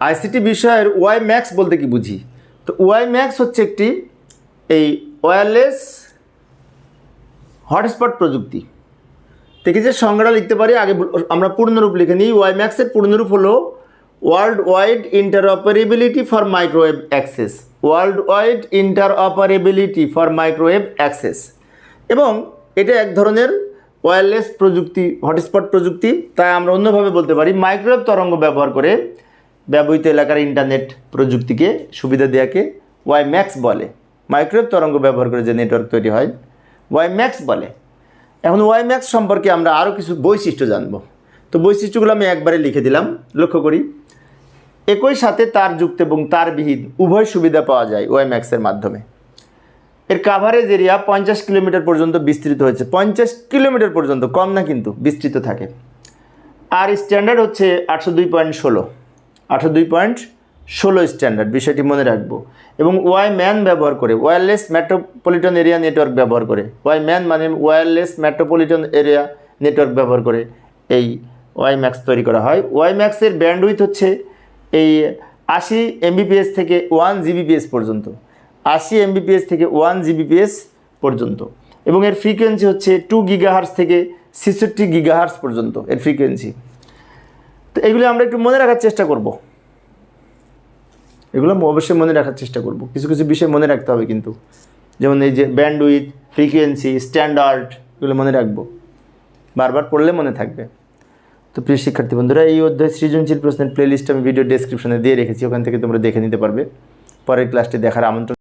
ICT বিষয়ের Y max বলতে কি বুঝি? তো ওয়াই ম্যাক্স হচ্ছে একটি এই ওয়্যারলেস হটস্পট প্রযুক্তি থেকে যে সংজ্ঞাটা লিখতে পারি, আগে আমরা পূর্ণরূপ লিখে নিই। ওয়াই ম্যাক্সের পূর্ণরূপ হলো world wide interoperability for microwave access. World wide interoperability for microwave access, এবং এটা এক ধরনের ওয়্যারলেস প্রযুক্তি, হটস্পট প্রযুক্তি। তাই আমরা অন্যভাবে বলতে পারি মাইক্রোওয়েভ তরঙ্গ ব্যবহার করে ব্যবহৃত এলাকার ইন্টারনেট প্রযুক্তিকে সুবিধা দেওয়াকে ওয়াই ম্যাক্স বলে। মাইক্রোওয়েভ তরঙ্গ ব্যবহার করে যে নেটওয়ার্ক তৈরি হয় ওয়াই ম্যাক্স বলে। এখন ওয়াই ম্যাক্স সম্পর্কে আমরা আরও কিছু বৈশিষ্ট্য জানব। তো বৈশিষ্ট্যগুলো আমি একবারে লিখে দিলাম, লক্ষ্য করি। একই সাথে তারযুক্ত এবং তারবিহীন উভয় সুবিধা পাওয়া যায় ওয়াই ম্যাক্সের মাধ্যমে। এর কাভারেজ এরিয়া 50 কিলোমিটার পর্যন্ত বিস্তৃত হয়েছে। 50 কিলোমিটার পর্যন্ত, কম না কিন্তু, বিস্তৃত থাকে। আর স্ট্যান্ডার্ড হচ্ছে 802.16 স্ট্যান্ডার্ড, বিষয়টি মনে রাখবো। এবং ওয়াই ম্যান ব্যবহার করে, ওয়্যারলেস মেট্রোপলিটন এরিয়া নেটওয়ার্ক ব্যবহার করে, ওয়াই ম্যান মানে ওয়্যারলেস মেট্রোপলিটন এরিয়া নেটওয়ার্ক ব্যবহার করে এই ওয়াই ম্যাক্স তৈরি করা হয়। ওয়াই ম্যাক্সের ব্যান্ডউইথ হচ্ছে এই 80 MBPS থেকে 1 GBPS পর্যন্ত, 80 MBPS থেকে 1 GBPS পর্যন্ত। এবং এর ফ্রিকোয়েন্সি হচ্ছে 2 GHz থেকে 66 GHz পর্যন্ত এর ফ্রিকোয়েন্সি। তো এগুলো আমরা একটু মনে রাখার চেষ্টা করব, এগুলো অবশ্যই মনে রাখার চেষ্টা করব। কিছু কিছু বিষয় মনে রাখতে হবে কিন্তু, যেমন এই যে ব্যান্ডউইথ, ফ্রিকোয়েন্সি, স্ট্যান্ডার্ড, এগুলো মনে রাখবো, বারবার পড়লে মনে থাকবে। তো প্রিয় শিক্ষার্থী বন্ধুরা, এই অধ্যায় সৃজনশীল প্রশ্নের প্লেলিস্ট আমি ভিডিও ডেসক্রিপশনে দিয়ে রেখেছি, ওখান থেকে তোমরা দেখে নিতে পারবে। পরের ক্লাসটি দেখার আমন্ত্রণ।